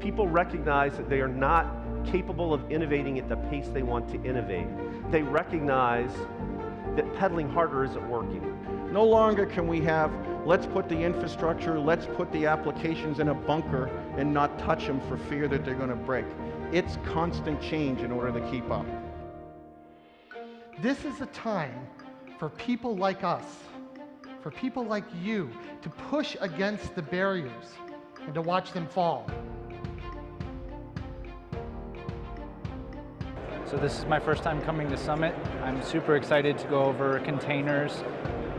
People recognize that they are not capable of innovating at the pace they want to innovate. They recognize that pedaling harder isn't working. No longer can we have, let's put the infrastructure, let's put the applications in a bunker and not touch them for fear that they're going to break. It's constant change in order to keep up. This is a time for people like us, for people like you, to push against the barriers and to watch them fall. So this is my first time coming to Summit. I'm super excited to go over containers,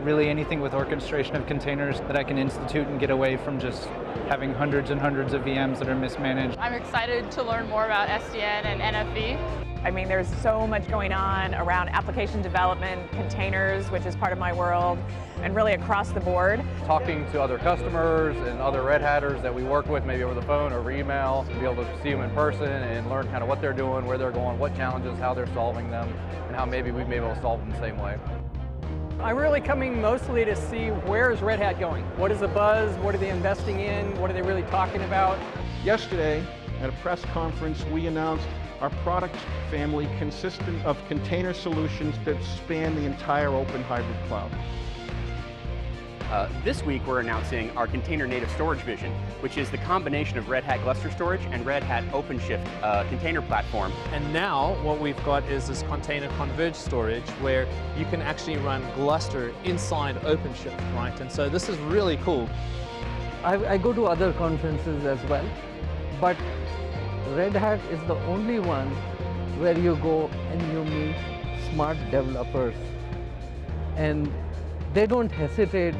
really anything with orchestration of containers that I can institute and get away from just having hundreds and hundreds of VMs that are mismanaged. I'm excited to learn more about SDN and NFV. I mean, there's so much going on around application development, containers, which is part of my world, and really across the board. Talking to other customers and other Red Hatters that we work with, maybe over the phone or over email, to be able to see them in person and learn kind of what they're doing, where they're going, what challenges, how they're solving them, and how maybe we may be able to solve them the same way. I'm really coming mostly to see where is Red Hat going? What is the buzz? What are they investing in? What are they really talking about? Yesterday, at a press conference, we announced our product family consistent of container solutions that span the entire open hybrid cloud. This week we're announcing our container native storage vision, which is the combination of Red Hat Gluster Storage and Red Hat OpenShift container platform. And now what we've got is this container converged storage where you can actually run Gluster inside OpenShift, right? And so this is really cool. I go to other conferences as well, but Red Hat is the only one where you go and you meet smart developers, and they don't hesitate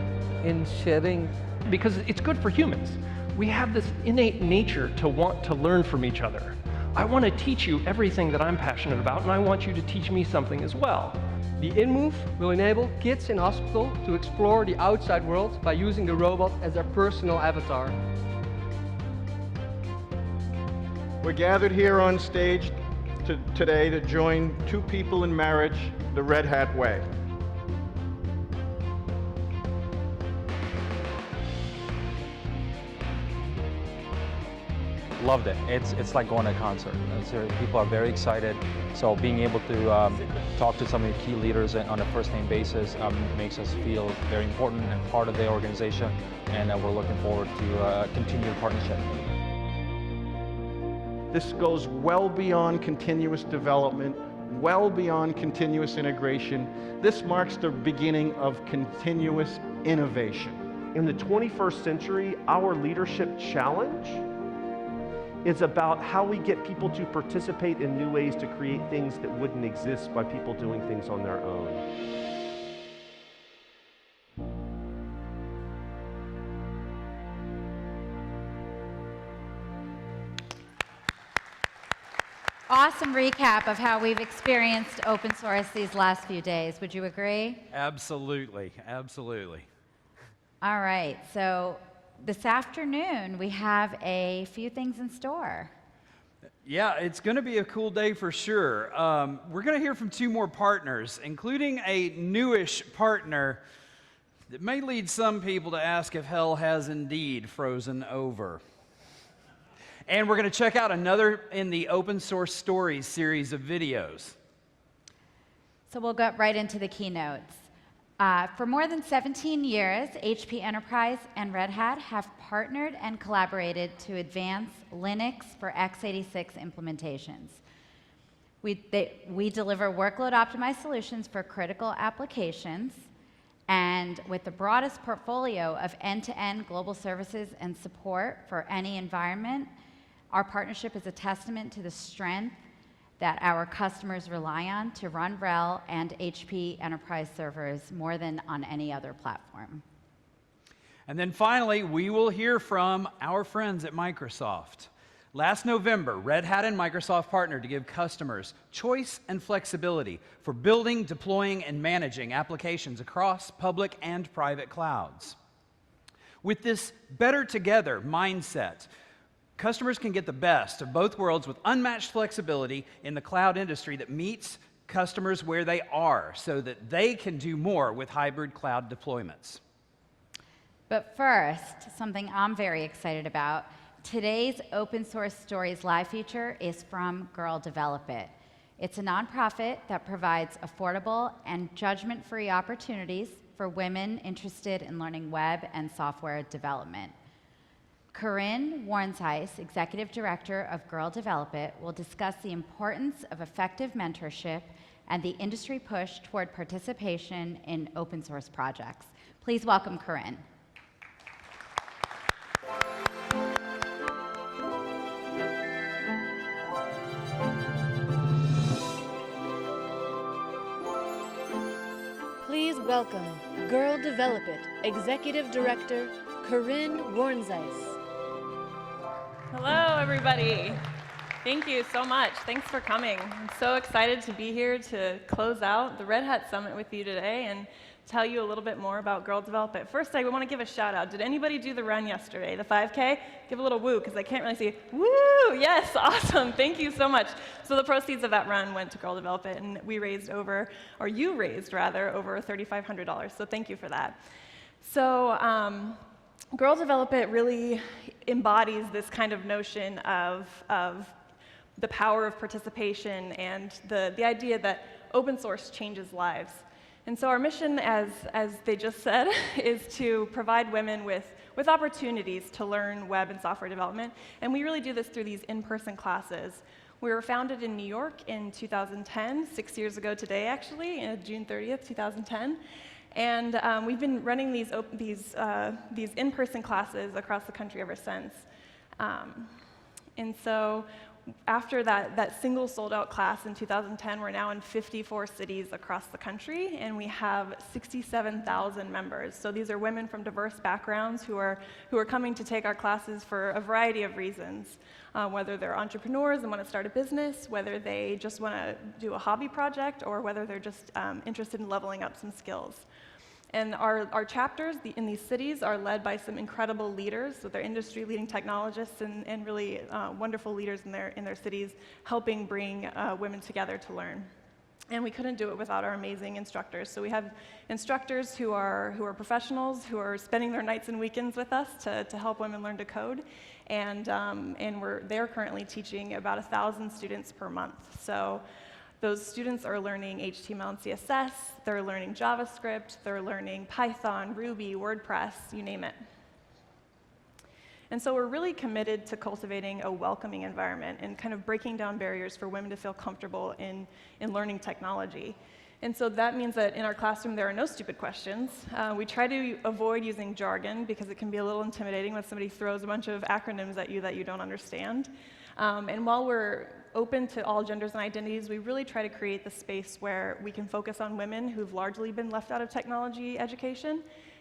in sharing. Because it's good for humans. We have this innate nature to want to learn from each other. I want to teach you everything that I'm passionate about, and I want you to teach me something as well. The InMove will enable kids in hospital to explore the outside world by using the robot as their personal avatar. We're gathered here on stage today to join two people in marriage the Red Hat way. Loved it. It's like going to a concert. People are very excited. So being able to talk to some of the key leaders on a first-name basis makes us feel very important and part of the organization. And we're looking forward to continued partnership. This goes well beyond continuous development, well beyond continuous integration. This marks the beginning of continuous innovation. In the 21st century, our leadership challenge is about how we get people to participate in new ways to create things that wouldn't exist by people doing things on their own. Awesome recap of how we've experienced open source these last few days. Would you agree? Absolutely, absolutely. All right, so this afternoon we have a few things in store. Yeah, it's going to be a cool day for sure. We're going to hear from two more partners, including a newish partner that may lead some people to ask if hell has indeed frozen over. And we're going to check out another in the Open Source Stories series of videos. So we'll get right into the keynotes. For more than 17 years, HP Enterprise and Red Hat have partnered and collaborated to advance Linux for x86 implementations. We deliver workload-optimized solutions for critical applications, and with the broadest portfolio of end-to-end global services and support for any environment, our partnership is a testament to the strength that our customers rely on to run RHEL and HP Enterprise servers more than on any other platform. And then finally, we will hear from our friends at Microsoft. Last November, Red Hat and Microsoft partnered to give customers choice and flexibility for building, deploying, and managing applications across public and private clouds. With this better together mindset, customers can get the best of both worlds with unmatched flexibility in the cloud industry that meets customers where they are so that they can do more with hybrid cloud deployments. But first, something I'm very excited about. Today's Open Source Stories Live feature is from Girl Develop It. It's a nonprofit that provides affordable and judgment-free opportunities for women interested in learning web and software development. Corinne Warnshuis, Executive Director of Girl Develop It, will discuss the importance of effective mentorship and the industry push toward participation in open source projects. Please welcome Corinne. Please welcome Girl Develop It Executive Director Corinne Warnshuis. Hello, everybody. Thank you so much. Thanks for coming. I'm so excited to be here to close out the Red Hat Summit with you today and tell you a little bit more about Girl Develop It. First, I want to give a shout out. Did anybody do the run yesterday, the 5K? Give a little woo, because I can't really see. Woo! Yes, awesome. Thank you so much. So the proceeds of that run went to Girl Develop It, and we raised over, or you raised rather, over $3,500. So thank you for that. So Girl Develop It really embodies this kind of notion of the power of participation and the idea that open source changes lives. And so our mission, as they just said, is to provide women with opportunities to learn web and software development. And we really do this through these in-person classes. We were founded in New York in 2010, 6 years ago today, actually, June 30th, 2010. And we've been running these in-person classes across the country ever since. And so after that single sold-out class in 2010, we're now in 54 cities across the country, and we have 67,000 members. So these are women from diverse backgrounds who are coming to take our classes for a variety of reasons, whether they're entrepreneurs and want to start a business, whether they just want to do a hobby project, or whether they're just interested in leveling up some skills. And our chapters in these cities are led by some incredible leaders, so they're industry-leading technologists and really wonderful leaders in their cities, helping bring women together to learn. And we couldn't do it without our amazing instructors. So we have instructors who are professionals, who are spending their nights and weekends with us to help women learn to code. And they're currently teaching about 1,000 students per month. So those students are learning HTML and CSS, they're learning JavaScript, they're learning Python, Ruby, WordPress, you name it. And so we're really committed to cultivating a welcoming environment and kind of breaking down barriers for women to feel comfortable in learning technology. And so that means that in our classroom there are no stupid questions. We try to avoid using jargon because it can be a little intimidating when somebody throws a bunch of acronyms at you that you don't understand. And while we're open to all genders and identities, we really try to create the space where we can focus on women who've largely been left out of technology education.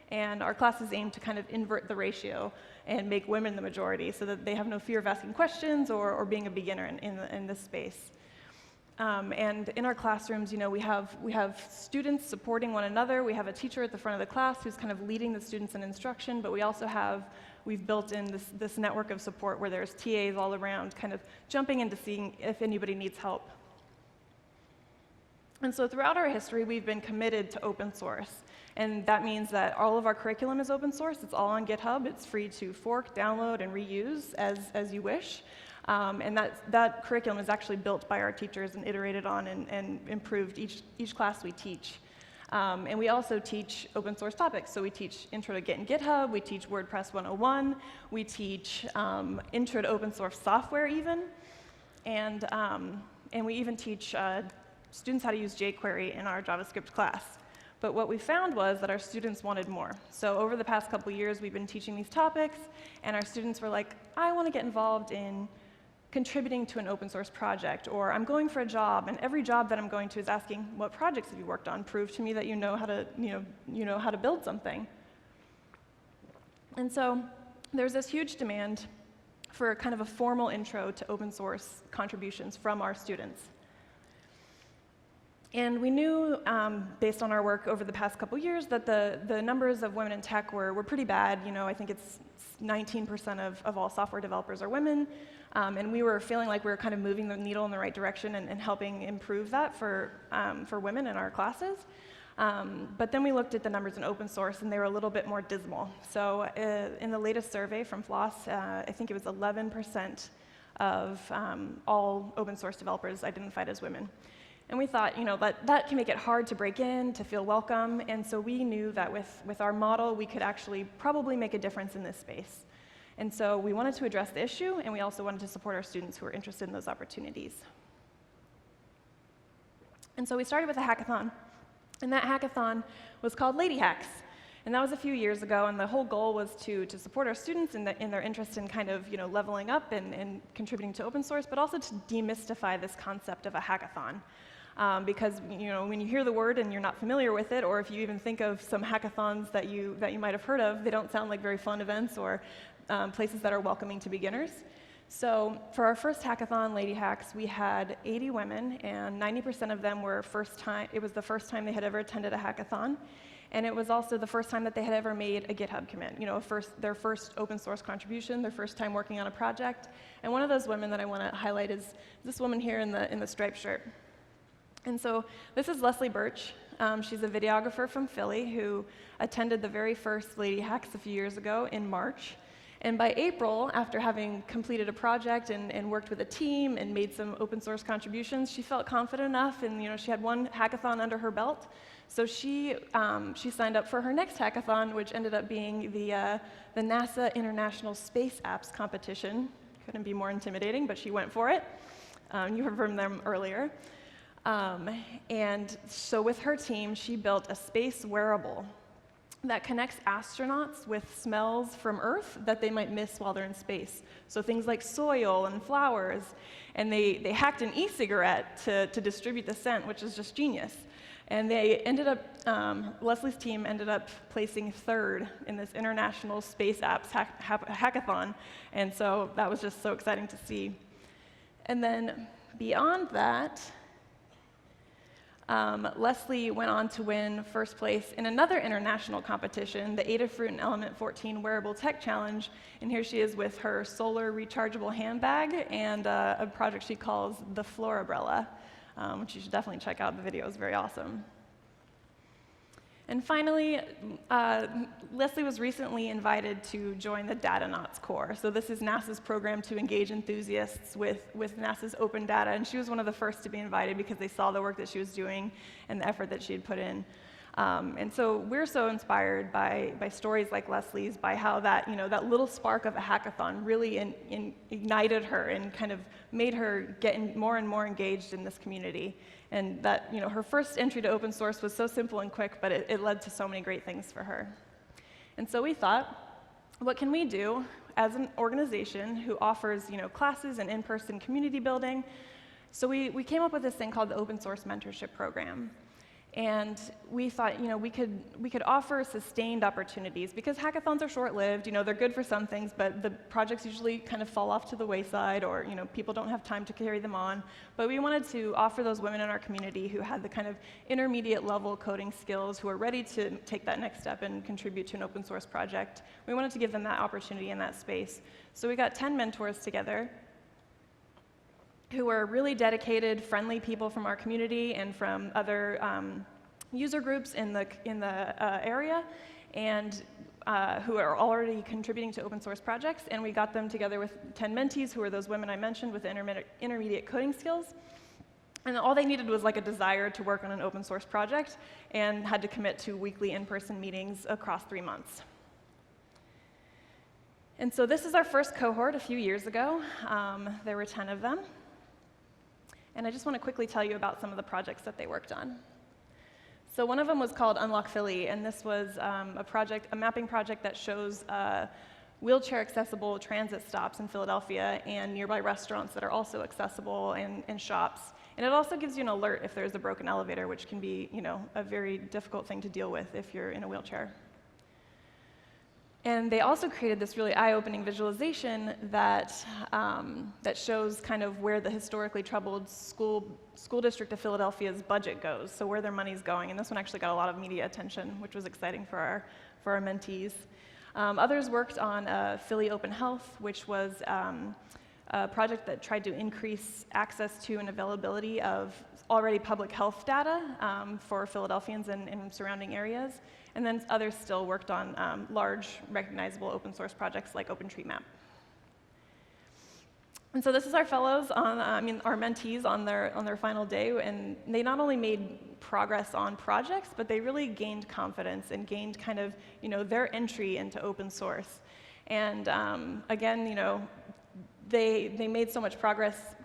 And our classes aim to kind of invert the ratio and make women the majority so that they have no fear of asking questions or being a beginner in this space. And in our classrooms, you know, we have students supporting one another. We have a teacher at the front of the class who's kind of leading the students in instruction, but we've built in this network of support where there's TAs all around, kind of jumping in to seeing if anybody needs help. And so throughout our history, we've been committed to open source. And that means that all of our curriculum is open source. It's all on GitHub. It's free to fork, download, and reuse as you wish. And that curriculum is actually built by our teachers and iterated on and improved each class we teach. And we also teach open source topics. So we teach Intro to Git and GitHub, we teach WordPress 101, we teach Intro to Open Source Software even, and we even teach students how to use jQuery in our JavaScript class. But what we found was that our students wanted more. So over the past couple years, we've been teaching these topics, and our students were like, I want to get involved in contributing to an open source project, or I'm going for a job, and every job that I'm going to is asking, what projects have you worked on? Prove to me that you know how to build something. And so there's this huge demand for kind of a formal intro to open source contributions from our students. And we knew, based on our work over the past couple years, that the numbers of women in tech were pretty bad. You know, I think it's 19% of all software developers are women. And we were feeling like we were kind of moving the needle in the right direction and helping improve that for women in our classes. But then we looked at the numbers in open source, and they were a little bit more dismal. So in the latest survey from FLOSS, I think it was 11% of all open source developers identified as women. And we thought, that can make it hard to break in, to feel welcome, and so we knew that with our model, we could actually probably make a difference in this space. And so we wanted to address the issue, and we also wanted to support our students who are interested in those opportunities. And so we started with a hackathon, and that hackathon was called Lady Hacks. And that was a few years ago, and the whole goal was to support our students in their interest in kind of leveling up and contributing to open source, but also to demystify this concept of a hackathon. Because when you hear the word and you're not familiar with it, or if you even think of some hackathons that you might have heard of, they don't sound like very fun events or places that are welcoming to beginners. So for our first hackathon, Lady Hacks, we had 80 women, and 90% of them were it was the first time they had ever attended a hackathon. And it was also the first time that they had ever made a GitHub commit, their first open source contribution, their first time working on a project. And one of those women that I want to highlight is this woman here in the striped shirt. And so this is Leslie Birch. She's a videographer from Philly who attended the very first Lady Hacks a few years ago in March. And by April, after having completed a project and worked with a team and made some open source contributions, she felt confident enough, and she had one hackathon under her belt. So she signed up for her next hackathon, which ended up being the NASA International Space Apps Competition. Couldn't be more intimidating, but she went for it. You heard from them earlier. And so with her team, she built a space wearable that connects astronauts with smells from Earth that they might miss while they're in space. So things like soil and flowers. And they hacked an e-cigarette to distribute the scent, which is just genius. And they ended up, Leslie's team ended up placing third in this International Space Apps Hackathon. And so that was just so exciting to see. And then beyond that, Leslie went on to win first place in another international competition, the Adafruit and Element 14 Wearable Tech Challenge. And here she is with her solar rechargeable handbag and a project she calls the Florumbrella, which you should definitely check out. The video is very awesome. And finally, Leslie was recently invited to join the Datanauts Corps. So this is NASA's program to engage enthusiasts with NASA's open data. And she was one of the first to be invited because they saw the work that she was doing and the effort that she had put in. And so we're so inspired by stories like Leslie's, by how that that little spark of a hackathon really ignited her and kind of made her get more and more engaged in this community. And that her first entry to open source was so simple and quick, but it led to so many great things for her. And so we thought, what can we do as an organization who offers classes and in-person community building? So we came up with this thing called the Open Source Mentorship Program. And we thought, we could offer sustained opportunities because hackathons are short-lived. They're good for some things, but the projects usually kind of fall off to the wayside, or people don't have time to carry them on. But we wanted to offer those women in our community who had the kind of intermediate level coding skills, who are ready to take that next step and contribute to an open source project. We wanted to give them that opportunity in that space. So we got 10 mentors together who are really dedicated, friendly people from our community and from other user groups in the area, and who are already contributing to open source projects. And we got them together with 10 mentees, who are those women I mentioned with intermediate coding skills. And all they needed was like a desire to work on an open source project, and had to commit to weekly in-person meetings across 3 months. And so this is our first cohort a few years ago. There were 10 of them. And I just want to quickly tell you about some of the projects that they worked on. So one of them was called Unlock Philly, and this was a mapping project that shows wheelchair-accessible transit stops in Philadelphia and nearby restaurants that are also accessible, and shops. And it also gives you an alert if there's a broken elevator, which can be a very difficult thing to deal with if you're in a wheelchair. And they also created this really eye-opening visualization that shows kind of where the historically troubled school district of Philadelphia's budget goes, so where their money's going. And this one actually got a lot of media attention, which was exciting for our mentees. Others worked on Philly Open Health, which was a project that tried to increase access to and availability of already public health data for Philadelphians and surrounding areas. And then others still worked on large, recognizable open source projects like OpenTreeMap. And so this is our fellows, our mentees on their final day, and they not only made progress on projects, but they really gained confidence and gained kind of, their entry into open source. And again, they made so much progress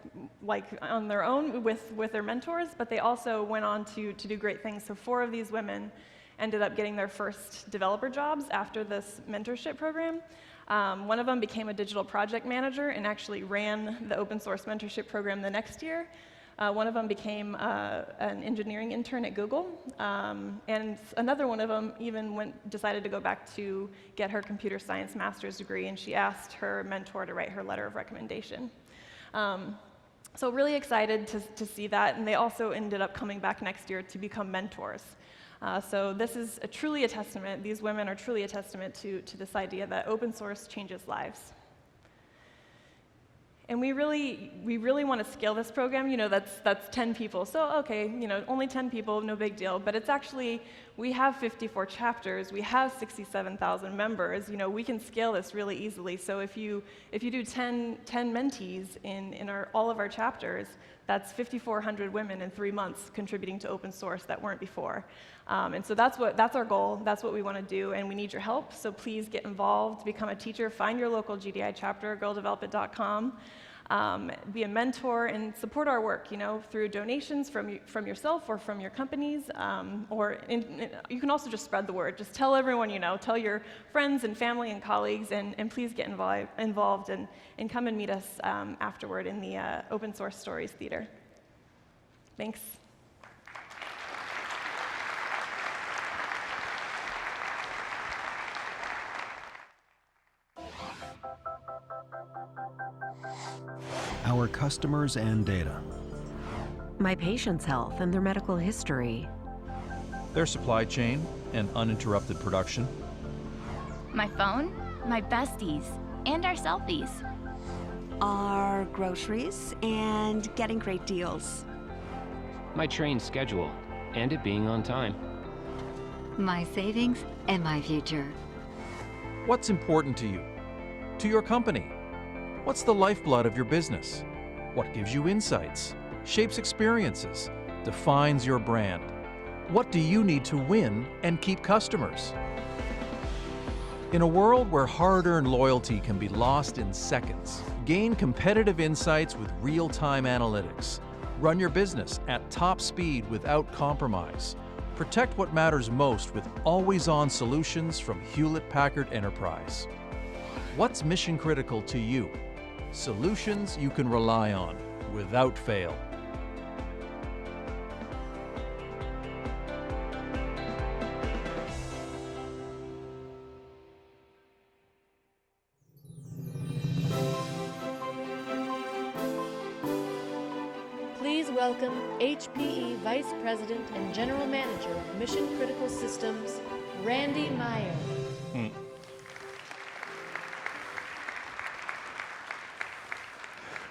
like on their own with their mentors, but they also went on to do great things. So 4 of these women ended up getting their first developer jobs after this mentorship program. One of them became a digital project manager and actually ran the open source mentorship program the next year. One of them became an engineering intern at Google. And another one of them even decided to go back to get her computer science master's degree, and she asked her mentor to write her letter of recommendation. So really excited to see that, and they also ended up coming back next year to become mentors. So this is truly a testament, these women are truly a testament to this idea that open source changes lives. And we really want to scale this program. That's 10 people. So okay, only 10 people, no big deal. But it's actually, we have 54 chapters. We have 67,000 members. We can scale this really easily. So if you do 10 mentees in all of our chapters, that's 5,400 women in 3 months contributing to open source that weren't before. And so that's our goal. That's what we want to do, and we need your help. So please get involved, become a teacher, find your local GDI chapter, girldevelopit.com. Be a mentor and support our work, through donations from yourself or from your companies, you can also just spread the word. Just tell everyone you know, tell your friends and family and colleagues, and please get involved and come and meet us afterward in the Open Source Stories Theater. Thanks. Our customers and data. My patient's health and their medical history. Their supply chain and uninterrupted production. My phone, my besties, and our selfies. Our groceries and getting great deals. My train schedule and it being on time. My savings and my future. What's important to you? To your company? What's the lifeblood of your business? What gives you insights, shapes experiences, defines your brand? What do you need to win and keep customers? In a world where hard-earned loyalty can be lost in seconds, gain competitive insights with real-time analytics. Run your business at top speed without compromise. Protect what matters most with always-on solutions from Hewlett Packard Enterprise. What's mission critical to you? Solutions you can rely on without fail. Please welcome HPE Vice President and General Manager of Mission Critical Systems, Randy Meyer.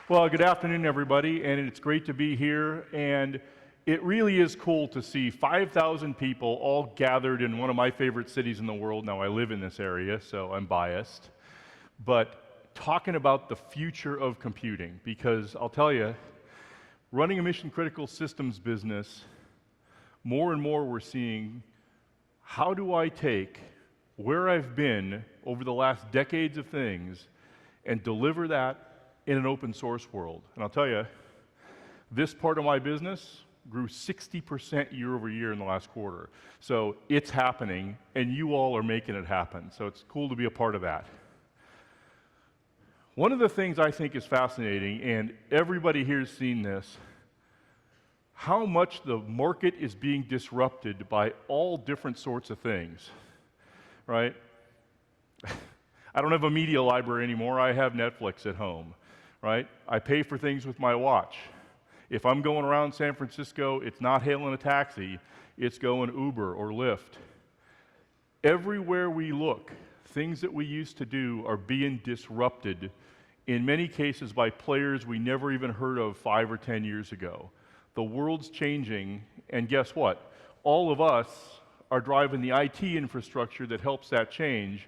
Well, good afternoon, everybody, and it's great to be here. And it really is cool to see 5,000 people all gathered in one of my favorite cities in the world. Now, I live in this area, so I'm biased. But talking about the future of computing, because I'll tell you, running a mission-critical systems business, more and more we're seeing, how do I take where I've been over the last decades of things and deliver that in an open source world? And I'll tell you, this part of my business grew 60% year over year in the last quarter. So it's happening, and you all are making it happen. So it's cool to be a part of that. One of the things I think is fascinating, and everybody here has seen this, how much the market is being disrupted by all different sorts of things, right? I don't have a media library anymore. I have Netflix at home. Right? I pay for things with my watch. If I'm going around San Francisco, it's not hailing a taxi, it's going Uber or Lyft. Everywhere we look, things that we used to do are being disrupted in many cases by players we never even heard of 5 or 10 years ago. The world's changing, and guess what? All of us are driving the IT infrastructure that helps that change,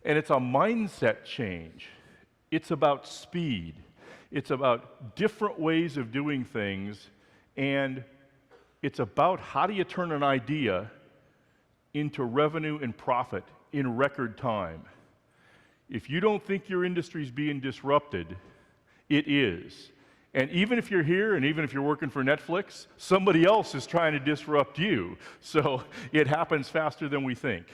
and it's a mindset change. It's about speed. It's about different ways of doing things, and it's about how do you turn an idea into revenue and profit in record time. If you don't think your industry is being disrupted, it is. And even if you're here, and even if you're working for Netflix, somebody else is trying to disrupt you. So it happens faster than we think.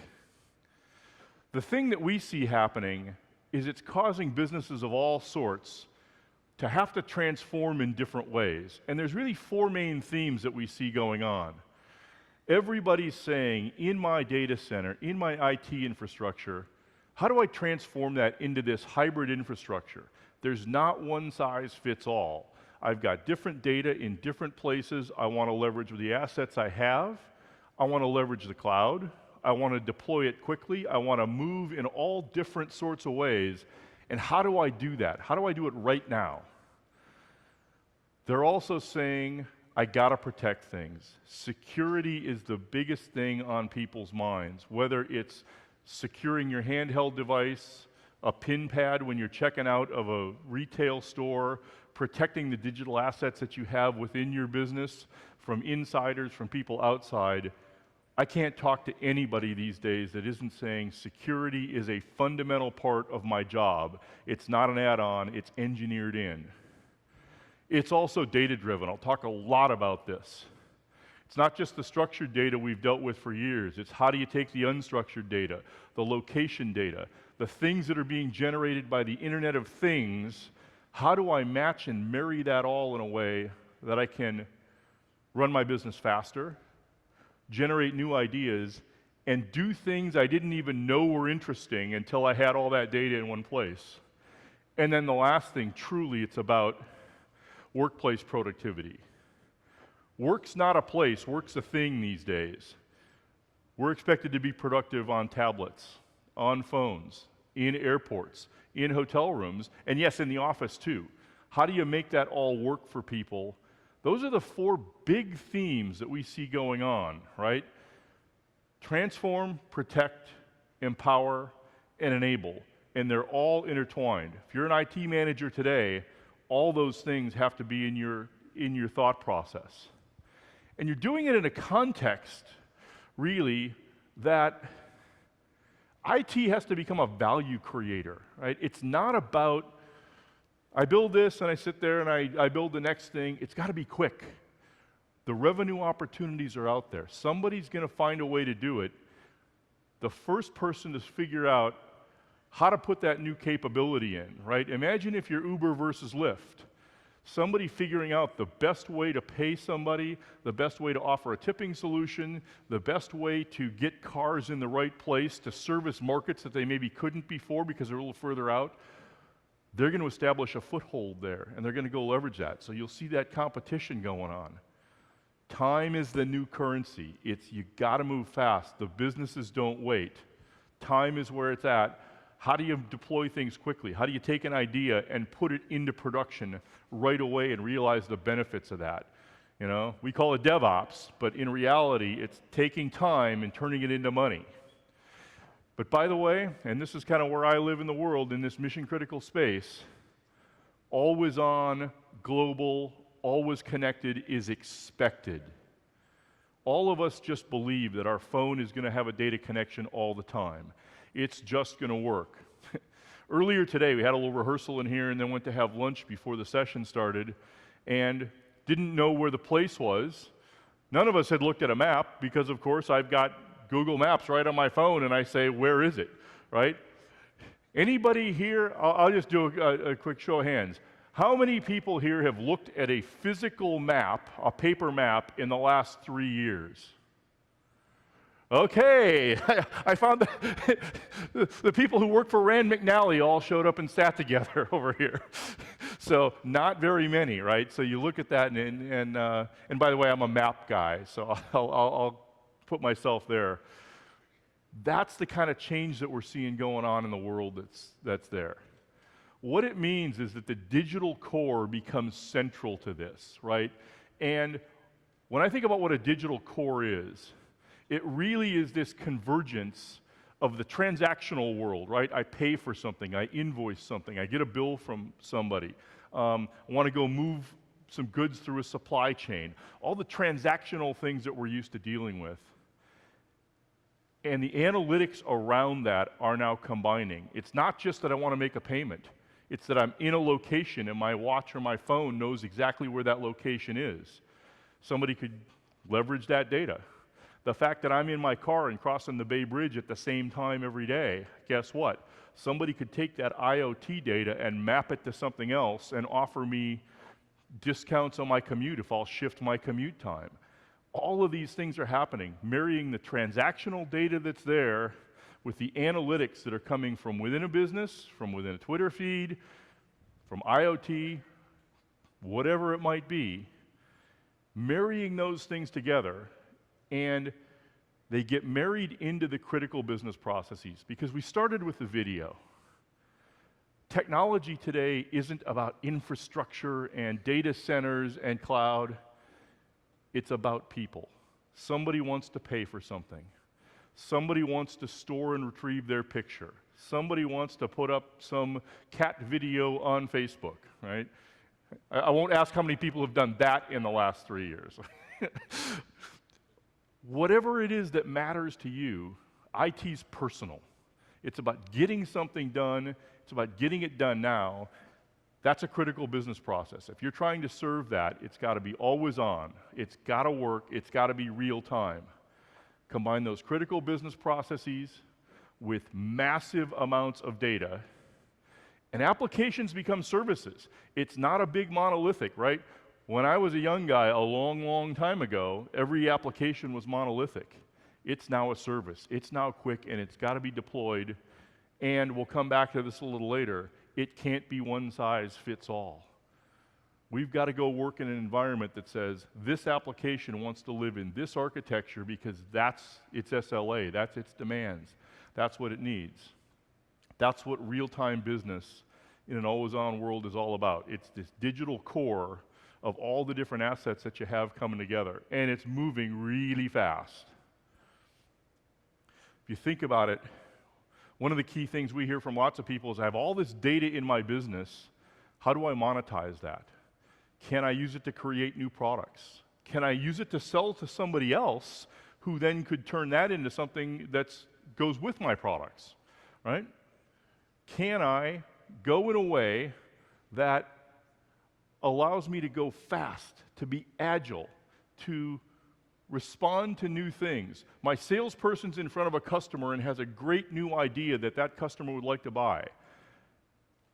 The thing that we see happening is it's causing businesses of all sorts to have to transform in different ways. And there's really 4 main themes that we see going on. Everybody's saying, in my data center, in my IT infrastructure, how do I transform that into this hybrid infrastructure? There's not one size fits all. I've got different data in different places. I want to leverage the assets I have. I want to leverage the cloud. I want to deploy it quickly. I want to move in all different sorts of ways. And how do I do that? How do I do it right now? They're also saying, I got to protect things. Security is the biggest thing on people's minds, whether it's securing your handheld device, a PIN pad when you're checking out of a retail store, protecting the digital assets that you have within your business from insiders, from people outside. I can't talk to anybody these days that isn't saying security is a fundamental part of my job. It's not an add-on, it's engineered in. It's also data-driven. I'll talk a lot about this. It's not just the structured data we've dealt with for years. It's how do you take the unstructured data, the location data, the things that are being generated by the Internet of Things. How do I match and marry that all in a way that I can run my business faster, generate new ideas, and do things I didn't even know were interesting until I had all that data in one place? And then the last thing, truly, it's about workplace productivity. Work's not a place, work's a thing these days. We're expected to be productive on tablets, on phones, in airports, in hotel rooms, and yes, in the office too. How do you make that all work for people? Those are the 4 big themes that we see going on, right? Transform, protect, empower, and enable. And they're all intertwined. If you're an IT manager today, all those things have to be in your thought process. And you're doing it in a context, really, that IT has to become a value creator, right? It's not about, I build this and I sit there and I build the next thing. It's got to be quick. The revenue opportunities are out there. Somebody's going to find a way to do it. The first person to figure out how to put that new capability in, right? Imagine if you're Uber versus Lyft. Somebody figuring out the best way to pay somebody, the best way to offer a tipping solution, the best way to get cars in the right place to service markets that they maybe couldn't before because they're a little further out. They're going to establish a foothold there, and they're going to go leverage that. So you'll see that competition going on. Time is the new currency. It's you got to move fast. The businesses don't wait. Time is where it's at. How do you deploy things quickly? How do you take an idea and put it into production right away and realize the benefits of that? You know, we call it DevOps, but in reality, it's taking time and turning it into money. But by the way, and this is kind of where I live in the world in this mission-critical space, always on, global, always connected is expected. All of us just believe that our phone is going to have a data connection all the time. It's just going to work. Earlier today, we had a little rehearsal in here and then went to have lunch before the session started and didn't know where the place was. None of us had looked at a map because, of course, I've got Google Maps right on my phone and I say, where is it, right? Anybody here, I'll just do a quick show of hands. How many people here have looked at a physical map, a paper map, in the last 3 years? Okay, I found the people who work for Rand McNally all showed up and sat together over here. So not very many, right? So you look at that, and by the way, I'm a map guy, so I'll put myself there. That's the kind of change that we're seeing going on in the world that's there. What it means is that the digital core becomes central to this, right? And when I think about what a digital core is, it really is this convergence of the transactional world, right? I pay for something, I invoice something, I get a bill from somebody, I want to go move some goods through a supply chain, all the transactional things that we're used to dealing with. And the analytics around that are now combining. It's not just that I want to make a payment, it's that I'm in a location and my watch or my phone knows exactly where that location is. Somebody could leverage that data. The fact that I'm in my car and crossing the Bay Bridge at the same time every day, guess what? Somebody could take that IoT data and map it to something else and offer me discounts on my commute if I'll shift my commute time. All of these things are happening, marrying the transactional data that's there with the analytics that are coming from within a business, from within a Twitter feed, from IoT, whatever it might be, marrying those things together, and they get married into the critical business processes. Because we started with the video. Technology today isn't about infrastructure and data centers and cloud. It's about people. Somebody wants to pay for something. Somebody wants to store and retrieve their picture. Somebody wants to put up some cat video on Facebook, right? I won't ask how many people have done that in the last 3 years. Whatever it is that matters to you, IT's personal. It's about getting something done. It's about getting it done now. That's a critical business process. If you're trying to serve that, it's got to be always on. It's got to work. It's got to be real time. Combine those critical business processes with massive amounts of data, and applications become services. It's not a big monolithic, right? When I was a young guy a long, long time ago, every application was monolithic. It's now a service. It's now quick, and it's got to be deployed. And we'll come back to this a little later. It can't be one size fits all. We've got to go work in an environment that says this application wants to live in this architecture because that's its SLA, that's its demands, that's what it needs. That's what real-time business in an always-on world is all about. It's this digital core of all the different assets that you have coming together, and it's moving really fast. If you think about it, one of the key things we hear from lots of people is I have all this data in my business. How do I monetize that? Can I use it to create new products? Can I use it to sell to somebody else who then could turn that into something that goes with my products, right? Can I go in a way that allows me to go fast, to be agile, to respond to new things? My salesperson's in front of a customer and has a great new idea that that customer would like to buy.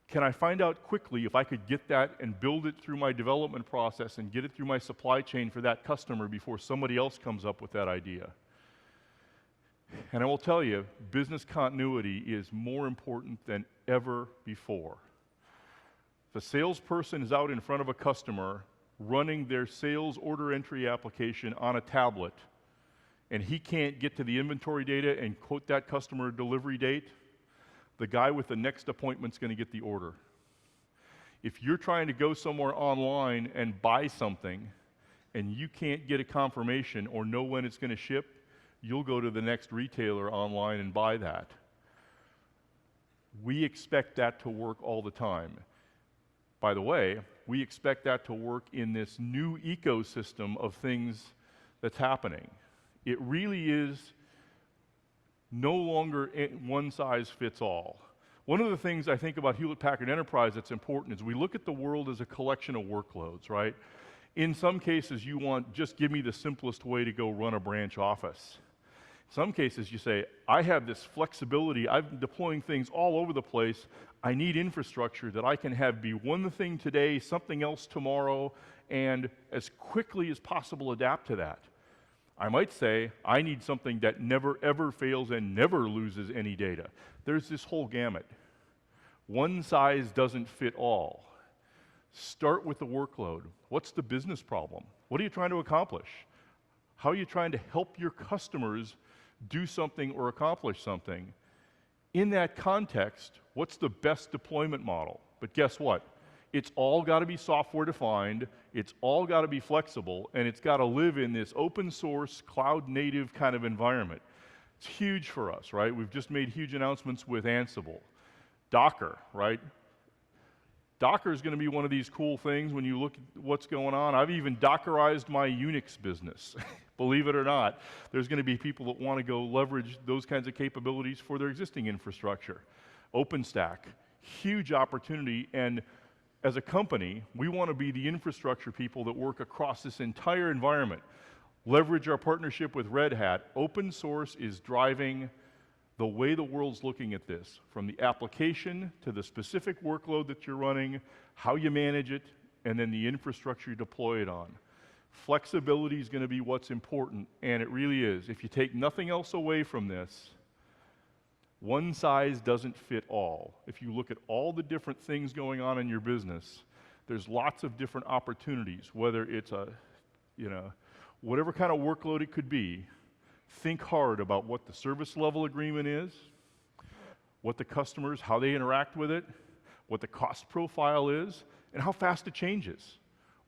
Can I find out quickly if I could get that and build it through my development process and get it through my supply chain for that customer before somebody else comes up with that idea? And I will tell you, business continuity is more important than ever before. If a salesperson is out in front of a customer running their sales order entry application on a tablet, and he can't get to the inventory data and quote that customer delivery date, the guy with the next appointment's going to get the order. If you're trying to go somewhere online and buy something, and you can't get a confirmation or know when it's going to ship, you'll go to the next retailer online and buy that. We expect that to work all the time. By the way, we expect that to work in this new ecosystem of things that's happening. It really is no longer one size fits all. One of the things I think about Hewlett Packard Enterprise that's important is we look at the world as a collection of workloads, right? In some cases, you want, just give me the simplest way to go run a branch office. In some cases, you say, I have this flexibility, I'm deploying things all over the place, I need infrastructure that I can have be one thing today, something else tomorrow, and as quickly as possible adapt to that. I might say, I need something that never ever fails and never loses any data. There's this whole gamut. One size doesn't fit all. Start with the workload. What's the business problem? What are you trying to accomplish? How are you trying to help your customers do something or accomplish something? In that context, what's the best deployment model? But guess what? It's all got to be software defined, it's all got to be flexible, and it's got to live in this open source, cloud native kind of environment. It's huge for us, right? We've just made huge announcements with Ansible. Docker, right? Docker is going to be one of these cool things when you look at what's going on. I've even Dockerized my Unix business. Believe it or not, there's going to be people that want to go leverage those kinds of capabilities for their existing infrastructure. OpenStack, huge opportunity, and as a company, we want to be the infrastructure people that work across this entire environment. Leverage our partnership with Red Hat. Open source is driving the way the world's looking at this, from the application to the specific workload that you're running, how you manage it, and then the infrastructure you deploy it on. Flexibility is going to be what's important, and it really is. If you take nothing else away from this, one size doesn't fit all. If you look at all the different things going on in your business, there's lots of different opportunities, whether it's a, whatever kind of workload it could be. Think hard about what the service level agreement is, what the customers, how they interact with it, what the cost profile is, and how fast it changes.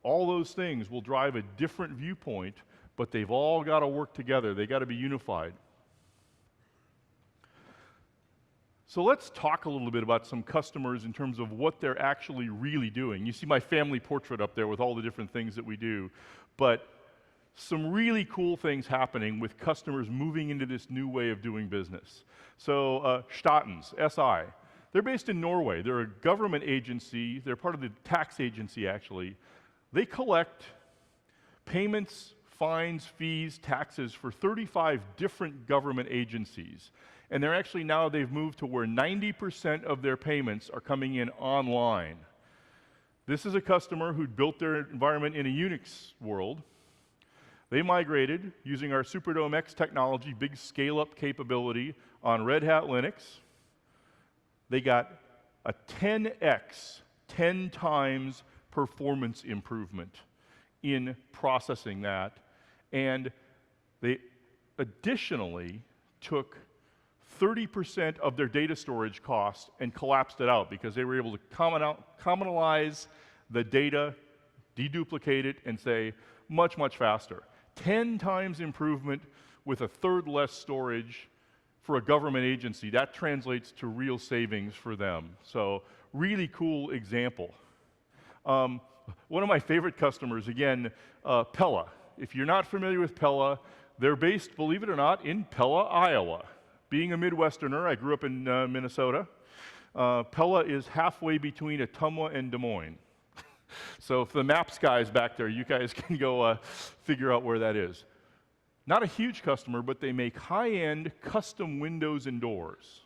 All those things will drive a different viewpoint, but they've all got to work together. They got to be unified. So let's talk a little bit about some customers in terms of what they're actually really doing. You see my family portrait up there with all the different things that we do, but some really cool things happening with customers moving into this new way of doing business. So Statens, SI, they're based in Norway. They're a government agency. They're part of the tax agency, actually. They collect payments, fines, fees, taxes for 35 different government agencies. And they're actually now, they've moved to where 90% of their payments are coming in online. This is a customer who'd built their environment in a Unix world. They migrated using our Superdome X technology, big scale-up capability on Red Hat Linux. They got a 10x, 10 times performance improvement in processing that. And they additionally took 30% of their data storage cost and collapsed it out because they were able to commonalize the data, deduplicate it, and say much, much faster. 10 times improvement with a third less storage for a government agency. That translates to real savings for them. So really cool example. One of my favorite customers, again, Pella. If you're not familiar with Pella, they're based, believe it or not, in Pella, Iowa. Being a Midwesterner, I grew up in Minnesota. Pella is halfway between Ottumwa and Des Moines. So if the maps guys back there, you guys can go figure out where that is. Not a huge customer, but they make high-end custom windows and doors.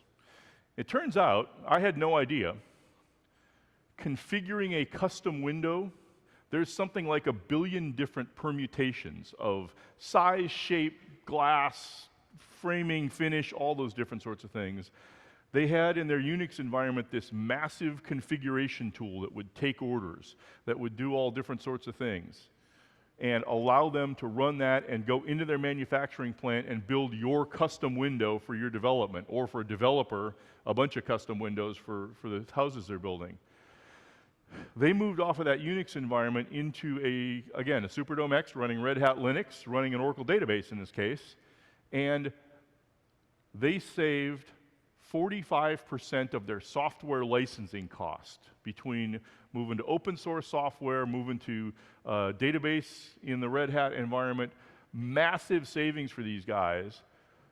It turns out, I had no idea, configuring a custom window, there's something like 1 billion different permutations of size, shape, glass, framing, finish, all those different sorts of things. They had in their Unix environment this massive configuration tool that would take orders, that would do all different sorts of things, and allow them to run that and go into their manufacturing plant and build your custom window for your development, or for a developer, a bunch of custom windows for the houses they're building. They moved off of that Unix environment into a Superdome X running Red Hat Linux, running an Oracle database in this case, and they saved 45% of their software licensing cost between moving to open source software, moving to database in the Red Hat environment. Massive savings for these guys.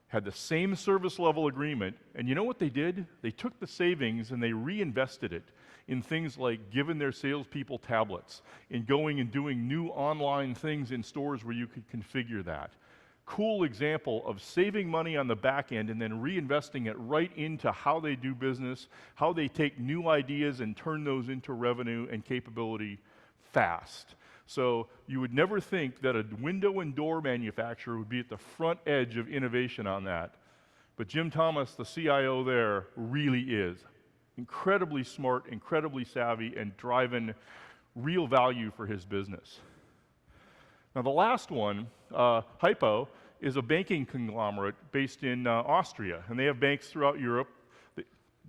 Had the same service level agreement, and you know what they did? They took the savings and they reinvested it in things like giving their salespeople tablets, in going and doing new online things in stores where you could configure that. Cool example of saving money on the back end and then reinvesting it right into how they do business, how they take new ideas and turn those into revenue and capability fast. So you would never think that a window and door manufacturer would be at the front edge of innovation on that. But Jim Thomas, the CIO there, really is. Incredibly smart, incredibly savvy, and driving real value for his business. Now the last one, Hypo, is a banking conglomerate based in Austria, and they have banks throughout Europe.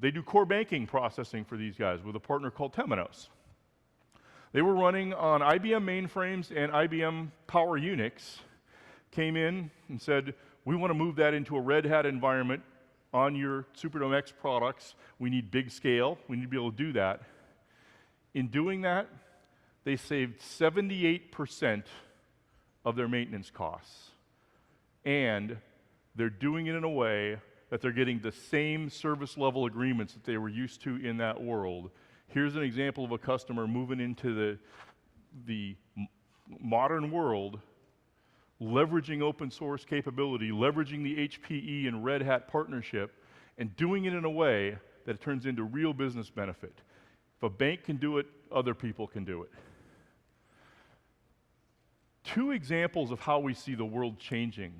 They do core banking processing for these guys with a partner called Temenos. They were running on IBM mainframes and IBM Power Unix, came in and said, we want to move that into a Red Hat environment on your Superdome X products. We need big scale. We need to be able to do that. In doing that, they saved 78% of their maintenance costs. And they're doing it in a way that they're getting the same service level agreements that they were used to in that world. Here's an example of a customer moving into the modern world, leveraging open source capability, leveraging the HPE and Red Hat partnership, and doing it in a way that it turns into real business benefit. If a bank can do it, other people can do it. Two examples of how we see the world changing.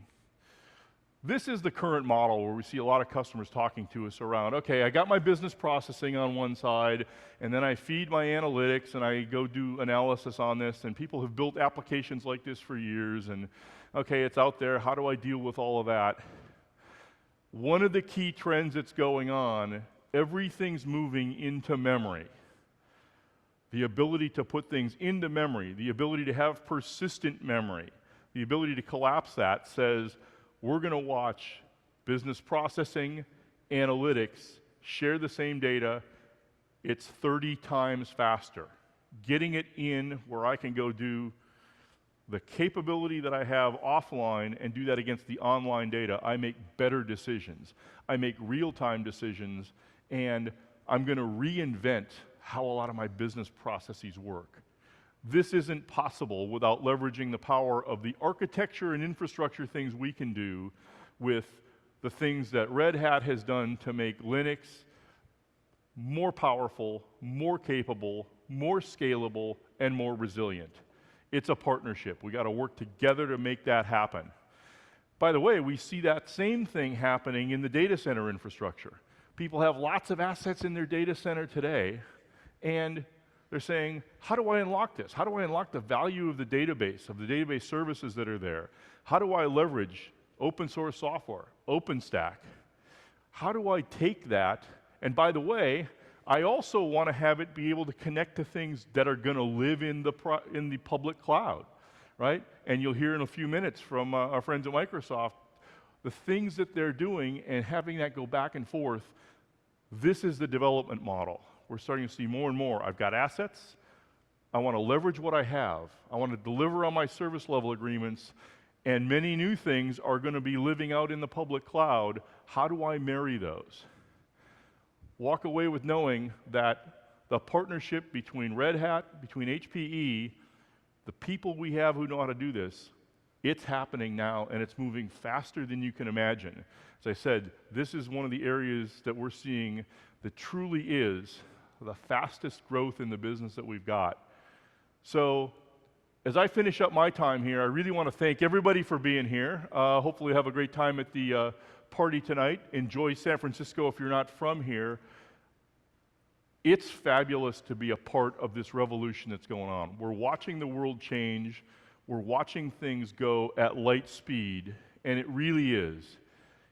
This is the current model where we see a lot of customers talking to us around, okay, I got my business processing on one side, and then I feed my analytics, and I go do analysis on this, and people have built applications like this for years, and okay, it's out there, how do I deal with all of that? One of the key trends that's going on, everything's moving into memory. The ability to put things into memory, the ability to have persistent memory, the ability to collapse that says, we're going to watch business processing, analytics, share the same data. It's 30 times faster. Getting it in where I can go do the capability that I have offline and do that against the online data, I make better decisions. I make real-time decisions, and I'm going to reinvent how a lot of my business processes work. This isn't possible without leveraging the power of the architecture and infrastructure things we can do with the things that Red Hat has done to make Linux more powerful, more capable, more scalable, and more resilient. It's a partnership. We got to work together to make that happen. By the way, we see that same thing happening in the data center infrastructure. People have lots of assets in their data center today, and they're saying, how do I unlock this? How do I unlock the value of the database services that are there? How do I leverage open source software, OpenStack? How do I take that? And by the way, I also want to have it be able to connect to things that are going to live in the public cloud, right? And you'll hear in a few minutes from our friends at Microsoft, the things that they're doing and having that go back and forth. This is the development model. We're starting to see more and more. I've got assets. I want to leverage what I have. I want to deliver on my service level agreements, and many new things are going to be living out in the public cloud. How do I marry those? Walk away with knowing that the partnership between Red Hat, between HPE, the people we have who know how to do this, it's happening now, and it's moving faster than you can imagine. As I said, this is one of the areas that we're seeing that truly is the fastest growth in the business that we've got. So as I finish up my time here, I really want to thank everybody for being here. Hopefully have a great time at the party tonight. Enjoy San Francisco if you're not from here. It's fabulous to be a part of this revolution that's going on. We're watching the world change. We're watching things go at light speed, and it really is.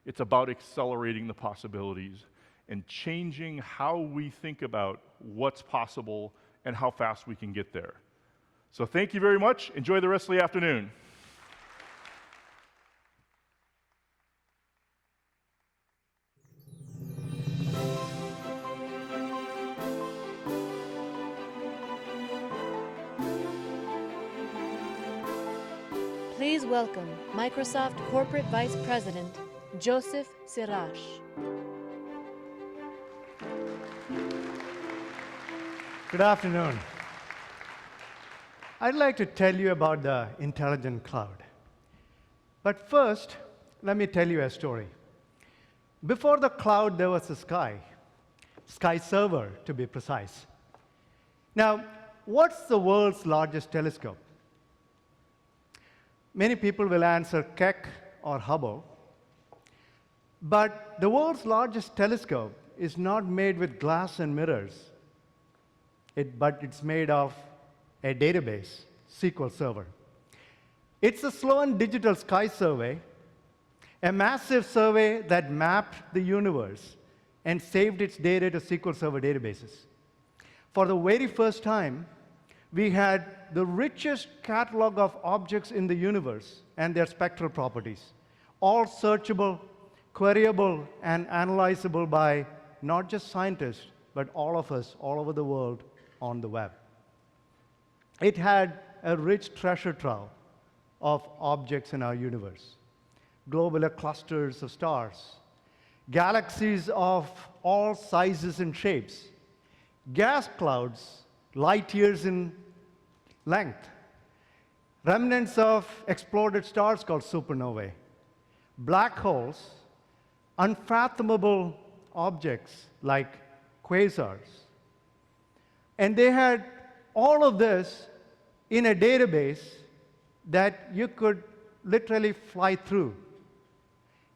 It's about accelerating the possibilities and changing how we think about what's possible and how fast we can get there. So thank you very much. Enjoy the rest of the afternoon. Please welcome Microsoft Corporate Vice President, Joseph Sirosh. Good afternoon. I'd like to tell you about the intelligent cloud. But first, let me tell you a story. Before the cloud, there was a sky server to be precise. Now, what's the world's largest telescope? Many people will answer Keck or Hubble. But the world's largest telescope is not made with glass and mirrors. But it's made of a database, SQL Server. It's the Sloan Digital Sky Survey, a massive survey that mapped the universe and saved its data to SQL Server databases. For the very first time, we had the richest catalog of objects in the universe and their spectral properties, all searchable, queryable, and analyzable by not just scientists, but all of us all over the world on the web. It had a rich treasure trove of objects in our universe, globular clusters of stars, galaxies of all sizes and shapes, gas clouds light years in length, remnants of exploded stars called supernovae, black holes, unfathomable objects like quasars. And they had all of this in a database that you could literally fly through.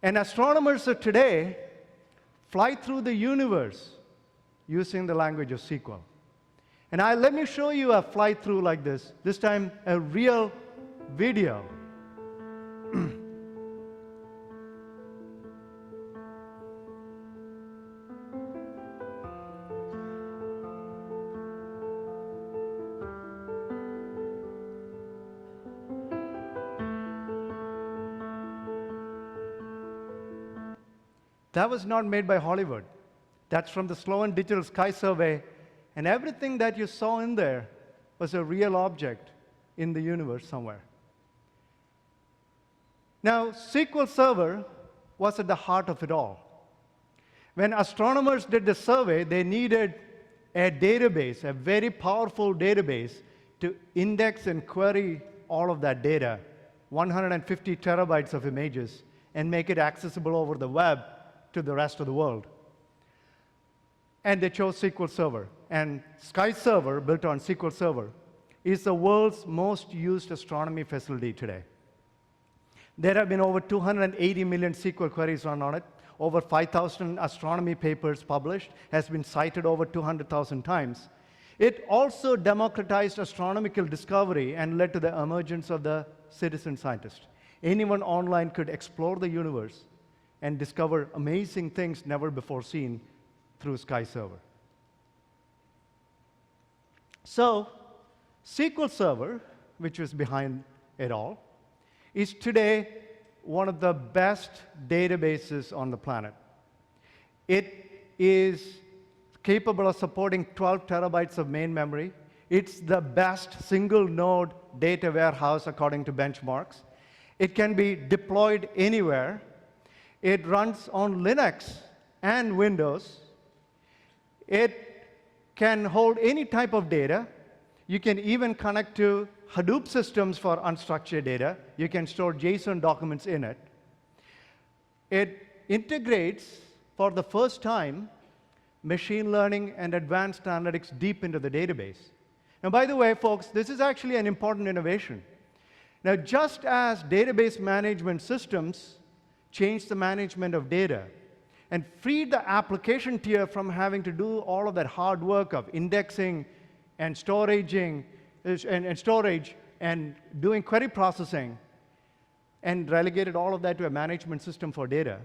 And astronomers of today fly through the universe using the language of SQL. And let me show you a fly through like this time a real video. That was not made by Hollywood. That's from the Sloan Digital Sky Survey, and everything that you saw in there was a real object in the universe somewhere. Now, SQL Server was at the heart of it all. When astronomers did the survey, they needed a database, a very powerful database, to index and query all of that data, 150 terabytes of images, and make it accessible over the web to the rest of the world. And they chose SQL Server. And Sky Server, built on SQL Server, is the world's most used astronomy facility today. There have been over 280 million SQL queries run on it, over 5,000 astronomy papers published, has been cited over 200,000 times. It also democratized astronomical discovery and led to the emergence of the citizen scientist. Anyone online could explore the universe and discover amazing things never before seen through Sky Server. So, SQL Server, which was behind it all, is today one of the best databases on the planet. It is capable of supporting 12 terabytes of main memory. It's the best single node data warehouse according to benchmarks. It can be deployed anywhere. It runs on Linux and Windows. It can hold any type of data. You can even connect to Hadoop systems for unstructured data. You can store JSON documents in it. It integrates, for the first time, machine learning and advanced analytics deep into the database. Now, by the way, folks, this is actually an important innovation. Now, just as database management systems changed the management of data and freed the application tier from having to do all of that hard work of indexing and storage and doing query processing, and relegated all of that to a management system for data,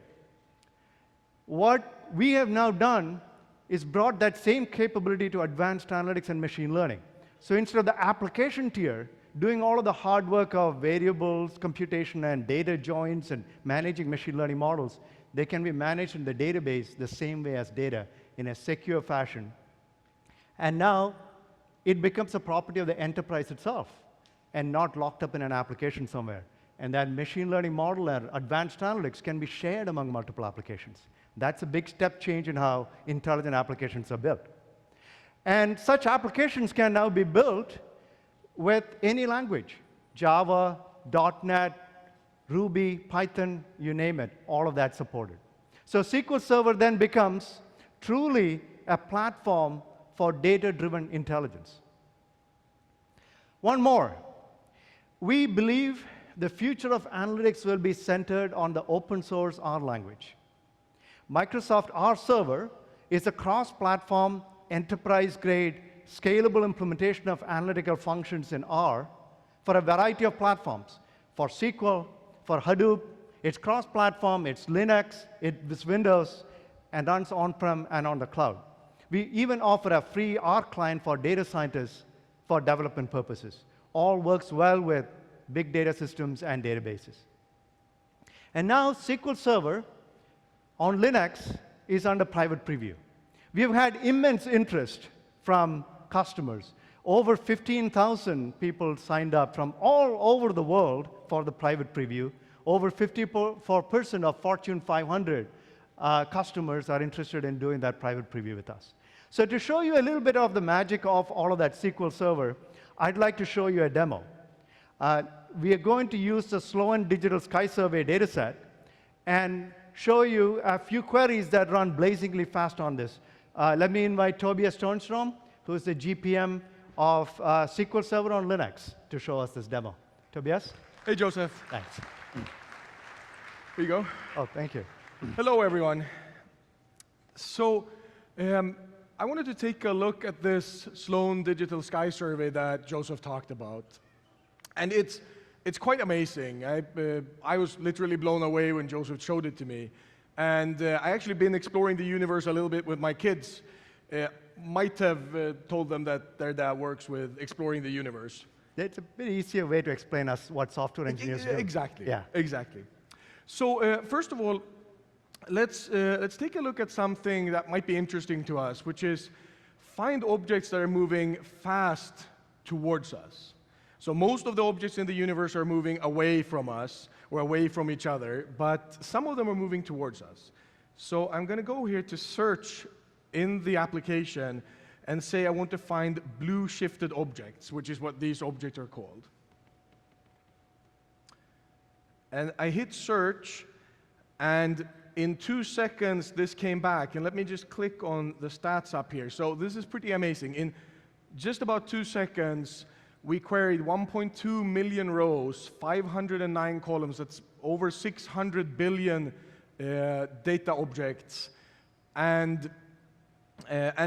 what we have now done is brought that same capability to advanced analytics and machine learning. So instead of the application tier doing all of the hard work of variables, computation, and data joins, and managing machine learning models, they can be managed in the database the same way as data in a secure fashion. And now it becomes a property of the enterprise itself and not locked up in an application somewhere. And that machine learning model and advanced analytics can be shared among multiple applications. That's a big step change in how intelligent applications are built. And such applications can now be built with any language, Java, .NET, Ruby, Python, you name it, all of that supported. So SQL Server then becomes truly a platform for data-driven intelligence. One more. We believe the future of analytics will be centered on the open source R language. Microsoft R Server is a cross-platform, enterprise-grade, scalable implementation of analytical functions in R for a variety of platforms. For SQL, for Hadoop, it's cross-platform, it's Linux, it's Windows, and runs on-prem and on the cloud. We even offer a free R client for data scientists for development purposes. All works well with big data systems and databases. And now SQL Server on Linux is under private preview. We have had immense interest from customers. Over 15,000 people signed up from all over the world for the private preview. Over 54% of Fortune 500 customers are interested in doing that private preview with us. So to show you a little bit of the magic of all of that SQL Server, I'd like to show you a demo. We are going to use the Sloan Digital Sky Survey dataset and show you a few queries that run blazingly fast on this. Let me invite Tobias Tornstrom, who is the GPM of SQL Server on Linux, to show us this demo. Tobias? Hey, Joseph. Thanks. Here you go. Oh, thank you. Hello, everyone. So I wanted to take a look at this Sloan Digital Sky Survey that Joseph talked about. And it's quite amazing. I was literally blown away when Joseph showed it to me. And I actually been exploring the universe a little bit with my kids. Might have told them that their dad works with exploring the universe. It's a bit easier way to explain us what software engineers do. Exactly. Yeah. Exactly. So first of all, let's take a look at something that might be interesting to us, which is find objects that are moving fast towards us. So most of the objects in the universe are moving away from us or away from each other, but some of them are moving towards us. So I'm going to go here to search in the application and say I want to find blue shifted objects, which is what these objects are called. And I hit search, and in 2 seconds this came back. And let me just click on the stats up here. So this is pretty amazing. In just about 2 seconds, we queried 1.2 million rows, 509 columns. That's over 600 billion data objects, and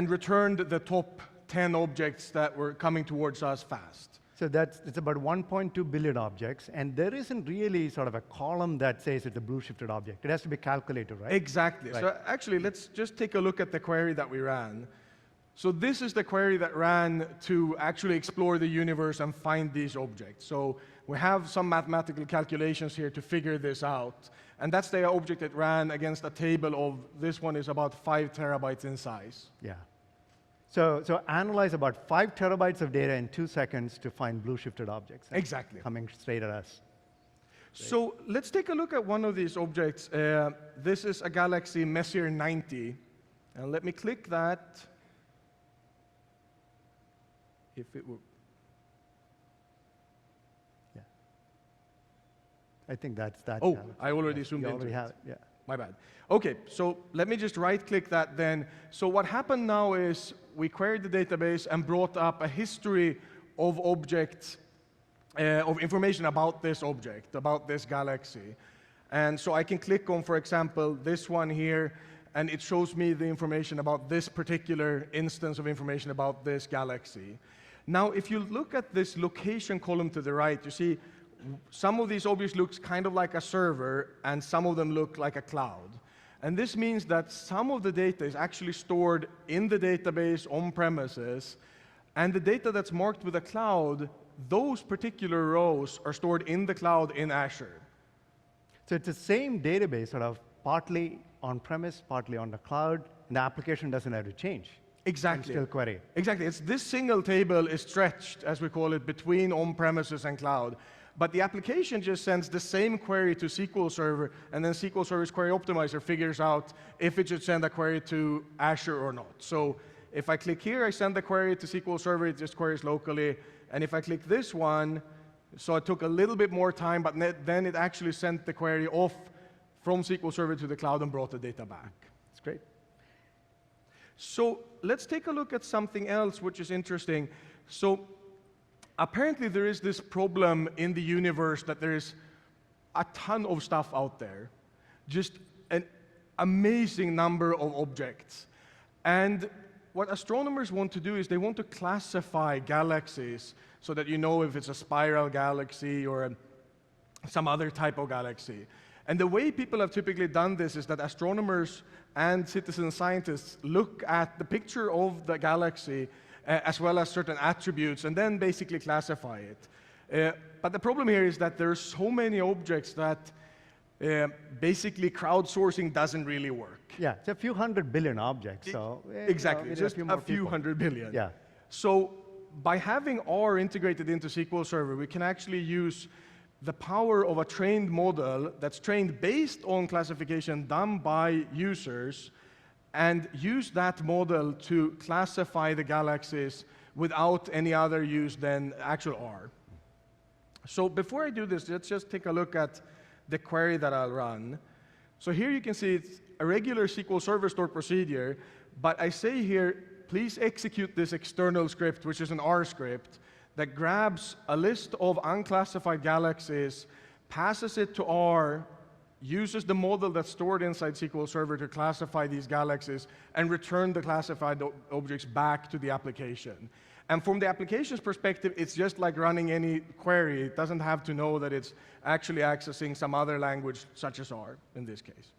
returned the top 10 objects that were coming towards us fast. So it's about 1.2 billion objects, and there isn't really sort of a column that says it's a blue shifted object. It has to be calculated, right? Exactly. Right. So actually, let's just take a look at the query that we ran. So this is the query that ran to actually explore the universe and find these objects. So we have some mathematical calculations here to figure this out. And that's the object that ran against a table of, this one is about 5 terabytes in size. Yeah. So analyze about 5 terabytes of data in 2 seconds to find blue shifted objects. Exactly. Coming straight at us. Great. So let's take a look at one of these objects. This is a galaxy Messier 90. And let me click that. If it were. Yeah. I think that's that. Oh, I already zoomed in. You already have it, yeah. My bad. OK, so let me just right-click that then. So what happened now is we queried the database and brought up a history of objects, of information about this object, about this galaxy. And so I can click on, for example, this one here, and it shows me the information about this particular instance of information about this galaxy. Now, if you look at this location column to the right, you see some of these objects look kind of like a server, and some of them look like a cloud. And this means that some of the data is actually stored in the database on premises, and the data that's marked with a cloud, those particular rows are stored in the cloud in Azure. So it's the same database, sort of partly on-premise, partly on the cloud, and the application doesn't have to change. Exactly. Still query. Exactly. It's this single table is stretched, as we call it, between on-premises and cloud. But the application just sends the same query to SQL Server, and then SQL Server's Query Optimizer figures out if it should send a query to Azure or not. So if I click here, I send the query to SQL Server, it just queries locally. And if I click this one, so it took a little bit more time, but then it actually sent the query off from SQL Server to the cloud and brought the data back. That's great. So let's take a look at something else which is interesting. So apparently there is this problem in the universe that there is a ton of stuff out there, just an amazing number of objects. And what astronomers want to do is they want to classify galaxies so that you know if it's a spiral galaxy or some other type of galaxy. And the way people have typically done this is that astronomers and citizen scientists look at the picture of the galaxy as well as certain attributes and then basically classify it. But the problem here is that there's so many objects that basically crowdsourcing doesn't really work. Yeah, it's a few 100 billion objects, so... Exactly, you know, just a few 100 billion. Yeah. So by having R integrated into SQL Server, we can actually use the power of a trained model that's trained based on classification done by users and use that model to classify the galaxies without any other use than actual R. So before I do this, let's just take a look at the query that I'll run. So here you can see it's a regular SQL Server stored procedure, but I say here, please execute this external script, which is an R script, that grabs a list of unclassified galaxies, passes it to R, uses the model that's stored inside SQL Server to classify these galaxies, and return the classified objects back to the application. And from the application's perspective, it's just like running any query. It doesn't have to know that it's actually accessing some other language, such as R, in this case.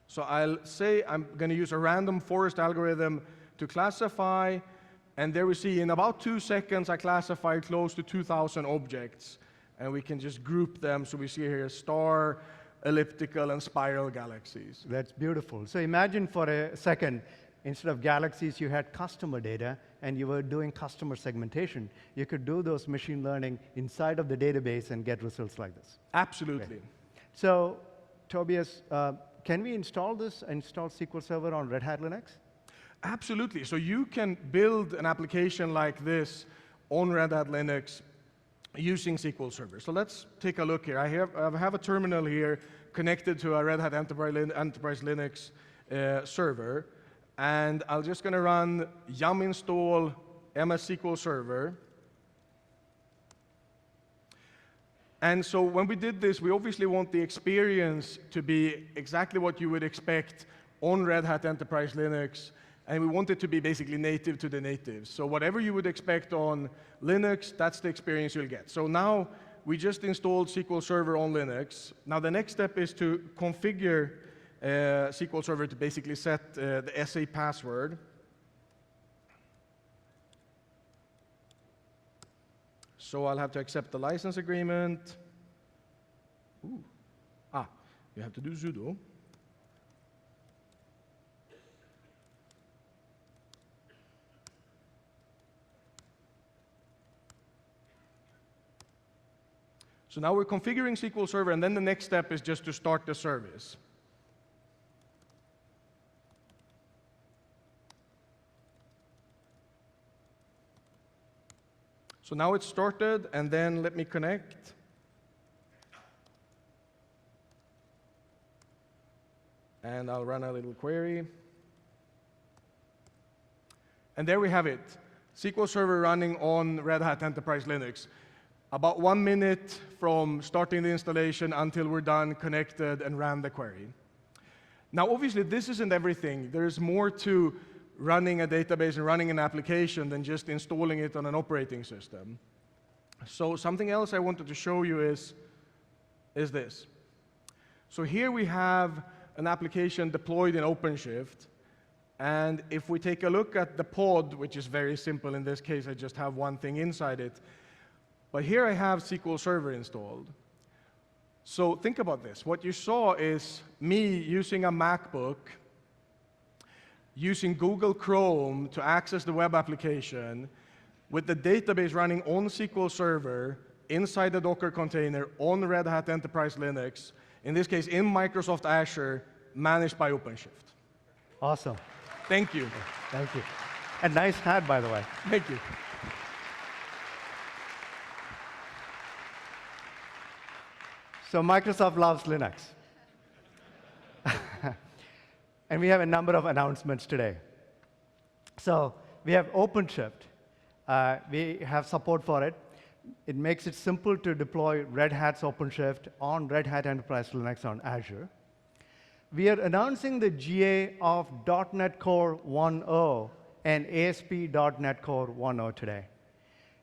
So I'll say I'm going to use a random forest algorithm to classify, and there we see in about 2 seconds, I classified close to 2,000 objects. And we can just group them, so we see here star, elliptical, and spiral galaxies. That's beautiful. So imagine for a second, instead of galaxies, you had customer data, and you were doing customer segmentation. You could do those machine learning inside of the database and get results like this. Absolutely. Okay. So, Tobias, can we install SQL Server on Red Hat Linux? Absolutely. So you can build an application like this on Red Hat Linux using SQL Server. So let's take a look here. I have a terminal here connected to a Red Hat Enterprise Linux server. And I'm just going to run yum install MS SQL Server. And so when we did this, we obviously want the experience to be exactly what you would expect on Red Hat Enterprise Linux. And we want it to be basically native to the natives. So whatever you would expect on Linux, that's the experience you'll get. So now we just installed SQL Server on Linux. Now the next step is to configure SQL Server to basically set the SA password. So I'll have to accept the license agreement. Ooh. You have to do sudo. So now we're configuring SQL Server, and then the next step is just to start the service. So now it's started, and then let me connect. And I'll run a little query. And there we have it, SQL Server running on Red Hat Enterprise Linux. About 1 minute from starting the installation until we're done, connected, and ran the query. Now, obviously, this isn't everything. There's more to running a database and running an application than just installing it on an operating system. So something else I wanted to show you is this. So here we have an application deployed in OpenShift. And if we take a look at the pod, which is very simple in this case, I just have one thing inside it. But here I have SQL Server installed. So think about this. What you saw is me using a MacBook, using Google Chrome to access the web application, with the database running on SQL Server, inside the Docker container, on Red Hat Enterprise Linux, in this case in Microsoft Azure, managed by OpenShift. Awesome. Thank you. Thank you. And nice hat, by the way. Thank you. So Microsoft loves Linux. And we have a number of announcements today. So we have OpenShift. We have support for it. It makes it simple to deploy Red Hat's OpenShift on Red Hat Enterprise Linux on Azure. We are announcing the GA of .NET Core 1.0 and ASP.NET Core 1.0 today,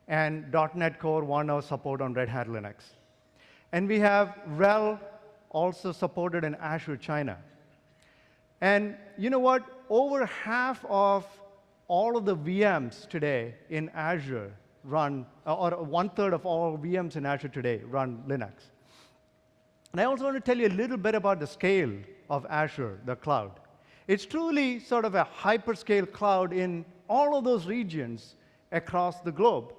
and .NET Core 1.0 support on Red Hat Linux. And we have RHEL also supported in Azure China. And you know what? Over half of all of the VMs today in Azure run, or 1/3 of all VMs in Azure today run Linux. And I also want to tell you a little bit about the scale of Azure, the cloud. It's truly sort of a hyperscale cloud in all of those regions across the globe.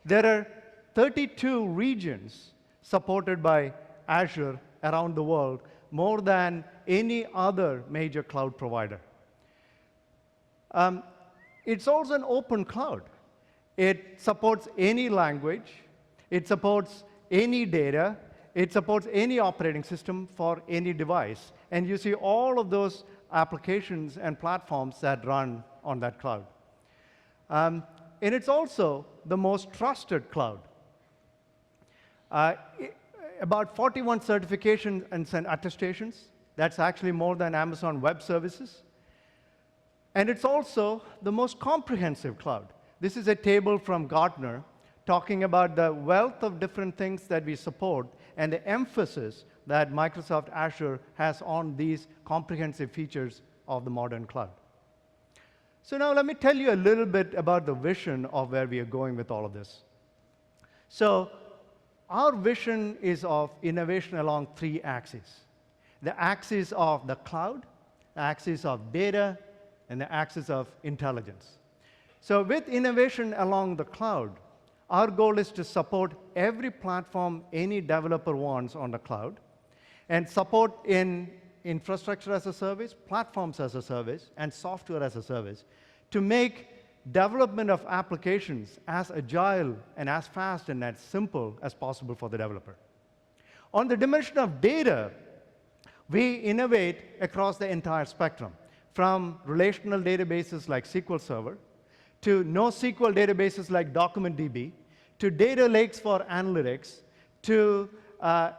There are 32 regions supported by Azure around the world, more than any other major cloud provider. It's also an open cloud. It supports any language. It supports any data. It supports any operating system for any device. And you see all of those applications and platforms that run on that cloud. And it's also the most trusted cloud. About 41 certifications and attestations. That's actually more than Amazon Web Services. And it's also the most comprehensive cloud. This is a table from Gartner talking about the wealth of different things that we support and the emphasis that Microsoft Azure has on these comprehensive features of the modern cloud. So now let me tell you a little bit about the vision of where we are going with all of this. So our vision is of innovation along 3 axes. The axis of the cloud, the axis of data, and the axis of intelligence. So with innovation along the cloud, our goal is to support every platform any developer wants on the cloud, and support in infrastructure as a service, platforms as a service, and software as a service to make development of applications as agile and as fast and as simple as possible for the developer. On the dimension of data, we innovate across the entire spectrum, from relational databases like SQL Server, to NoSQL databases like DocumentDB, to data lakes for analytics, to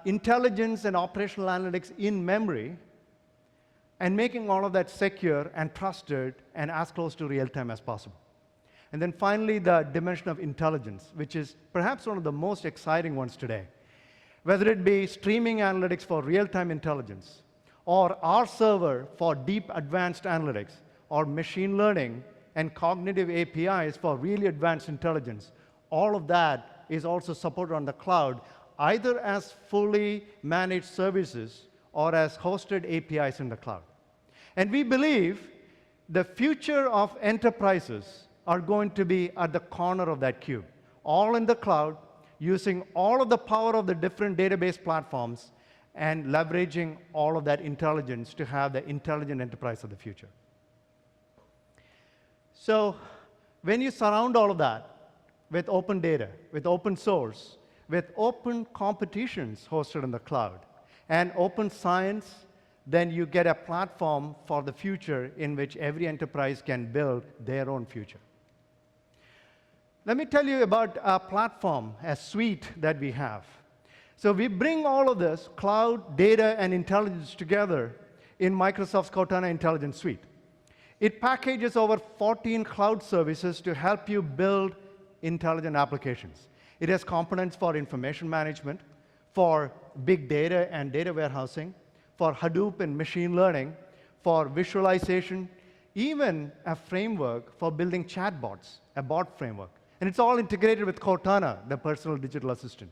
intelligence and operational analytics in memory, and making all of that secure and trusted and as close to real time as possible. And then finally, the dimension of intelligence, which is perhaps one of the most exciting ones today. Whether it be streaming analytics for real-time intelligence, or our server for deep advanced analytics, or machine learning and cognitive APIs for really advanced intelligence, all of that is also supported on the cloud, either as fully managed services or as hosted APIs in the cloud. And we believe the future of enterprises are going to be at the corner of that cube, all in the cloud, using all of the power of the different database platforms and leveraging all of that intelligence to have the intelligent enterprise of the future. So when you surround all of that with open data, with open source, with open competitions hosted in the cloud, and open science, then you get a platform for the future in which every enterprise can build their own future. Let me tell you about a platform, a suite that we have. So we bring all of this, cloud, data, and intelligence together in Microsoft's Cortana Intelligence Suite. It packages over 14 cloud services to help you build intelligent applications. It has components for information management, for big data and data warehousing, for Hadoop and machine learning, for visualization, even a framework for building chatbots, a bot framework. And it's all integrated with Cortana, the personal digital assistant.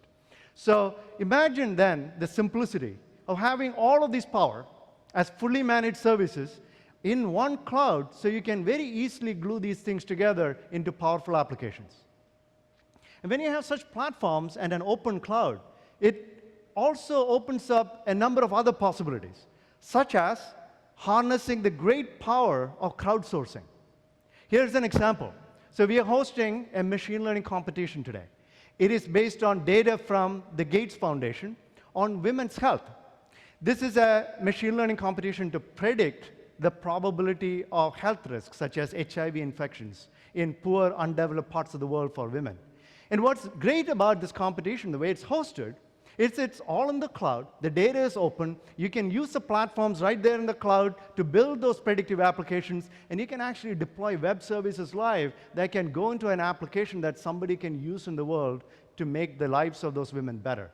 So imagine then the simplicity of having all of this power as fully managed services in one cloud, so you can very easily glue these things together into powerful applications. And when you have such platforms and an open cloud, it also opens up a number of other possibilities, such as harnessing the great power of crowdsourcing. Here's an example. So we are hosting a machine learning competition today. It is based on data from the Gates Foundation on women's health. This is a machine learning competition to predict the probability of health risks, such as HIV infections, in poor, undeveloped parts of the world for women. And what's great about this competition, the way it's hosted, is it's all in the cloud. The data is open. You can use the platforms right there in the cloud to build those predictive applications, and you can actually deploy web services live that can go into an application that somebody can use in the world to make the lives of those women better.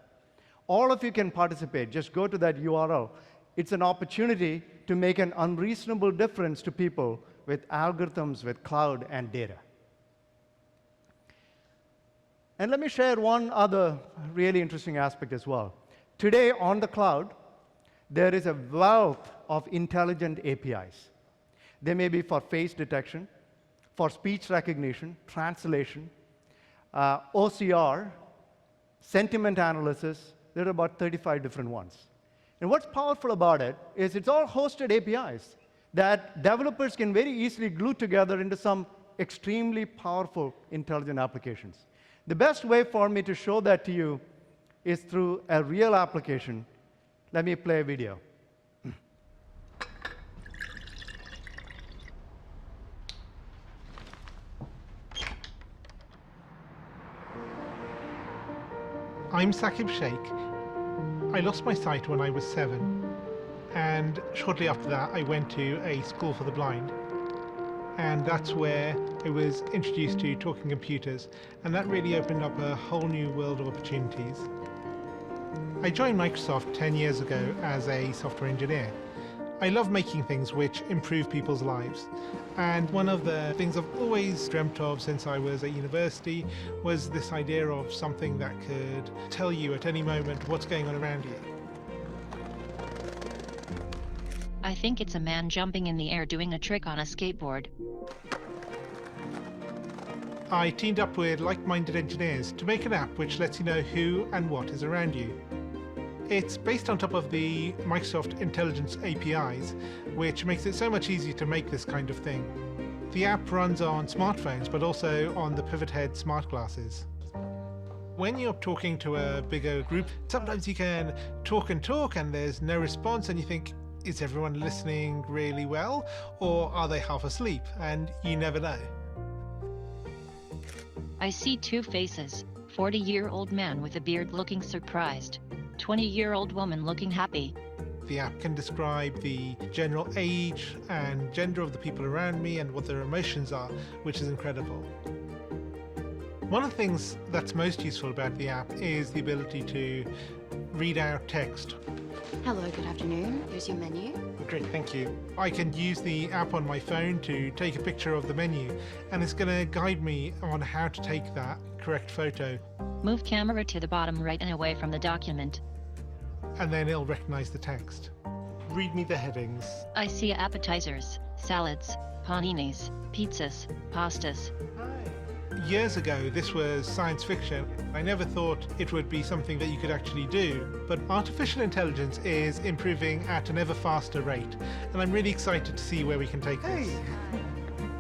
All of you can participate. Just go to that URL. It's an opportunity to make an unreasonable difference to people with algorithms, with cloud, and data. And let me share one other really interesting aspect as well. Today, on the cloud, there is a wealth of intelligent APIs. They may be for face detection, for speech recognition, translation, OCR, sentiment analysis. There are about 35 different ones. And what's powerful about it is it's all hosted APIs that developers can very easily glue together into some extremely powerful intelligent applications. The best way for me to show that to you is through a real application. Let me play a video. I'm Saqib Sheikh. I lost my sight when I was 7, and shortly after that I went to a school for the blind, and that's where I was introduced to talking computers, and that really opened up a whole new world of opportunities. I joined Microsoft 10 years ago as a software engineer. I love making things which improve people's lives, and one of the things I've always dreamt of since I was at university was this idea of something that could tell you at any moment what's going on around you. I think it's a man jumping in the air doing a trick on a skateboard. I teamed up with like-minded engineers to make an app which lets you know who and what is around you. It's based on top of the Microsoft Intelligence APIs, which makes it so much easier to make this kind of thing. The app runs on smartphones, but also on the Pivot Head smart glasses. When you're talking to a bigger group, sometimes you can talk and there's no response, and you think, is everyone listening really well, or are they half asleep? And you never know. I see two faces, 40-year-old man with a beard looking surprised, 20-year-old woman looking happy. The app can describe the general age and gender of the people around me and what their emotions are, which is incredible. One of the things that's most useful about the app is the ability to read out text. Hello, good afternoon. Here's your menu. Great, thank you. I can use the app on my phone to take a picture of the menu, and it's going to guide me on how to take that correct photo. Move camera to the bottom right and away from the document. And then it'll recognize the text. Read me the headings. I see appetizers, salads, paninis, pizzas, pastas. Years ago, this was science fiction. I never thought it would be something that you could actually do, but artificial intelligence is improving at an ever faster rate, and I'm really excited to see where we can take this.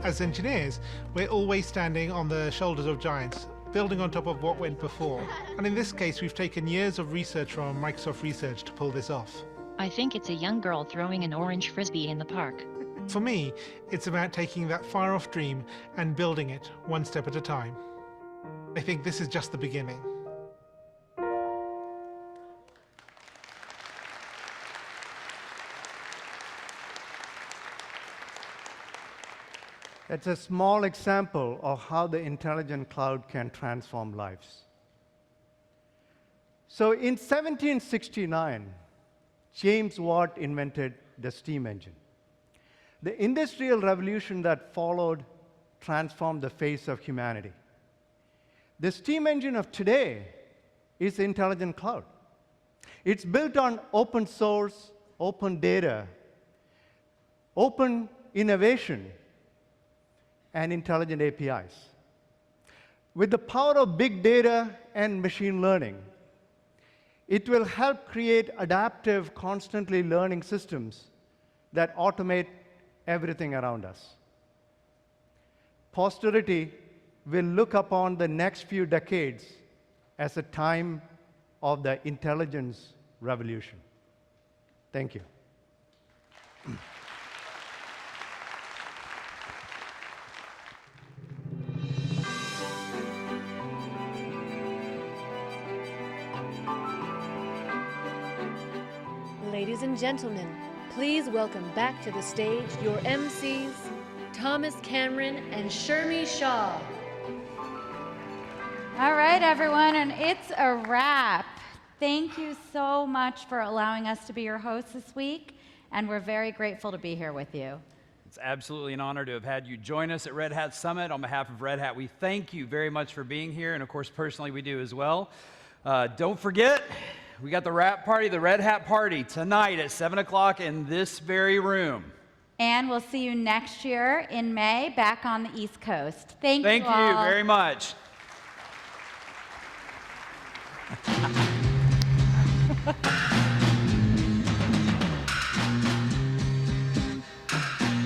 As engineers, we're always standing on the shoulders of giants, building on top of what went before. And in this case, we've taken years of research from Microsoft Research to pull this off. I think it's a young girl throwing an orange frisbee in the park. For me, it's about taking that far-off dream and building it one step at a time. I think this is just the beginning. It's a small example of how the intelligent cloud can transform lives. So in 1769, James Watt invented the steam engine. The industrial revolution that followed transformed the face of humanity. The steam engine of today is the intelligent cloud. It's built on open source, open data, open innovation, and intelligent APIs. With the power of big data and machine learning, it will help create adaptive, constantly learning systems that automate everything around us. Posterity will look upon the next few decades as a time of the intelligence revolution. Thank you. Ladies and gentlemen, please welcome back to the stage your MCs, Thomas Cameron and Shermi Shah. All right, everyone, and it's a wrap. thank you so much for allowing us to be your hosts this week, and we're very grateful to be here with you. It's absolutely an honor to have had you join us at Red Hat Summit. On behalf of Red Hat, we thank you very much for being here, and of course, personally, we do as well. Don't forget, we got the wrap party, the Red Hat party, tonight at 7 o'clock in this very room. And we'll see you next year in May, back on the East Coast. Thank you all. Thank you very much.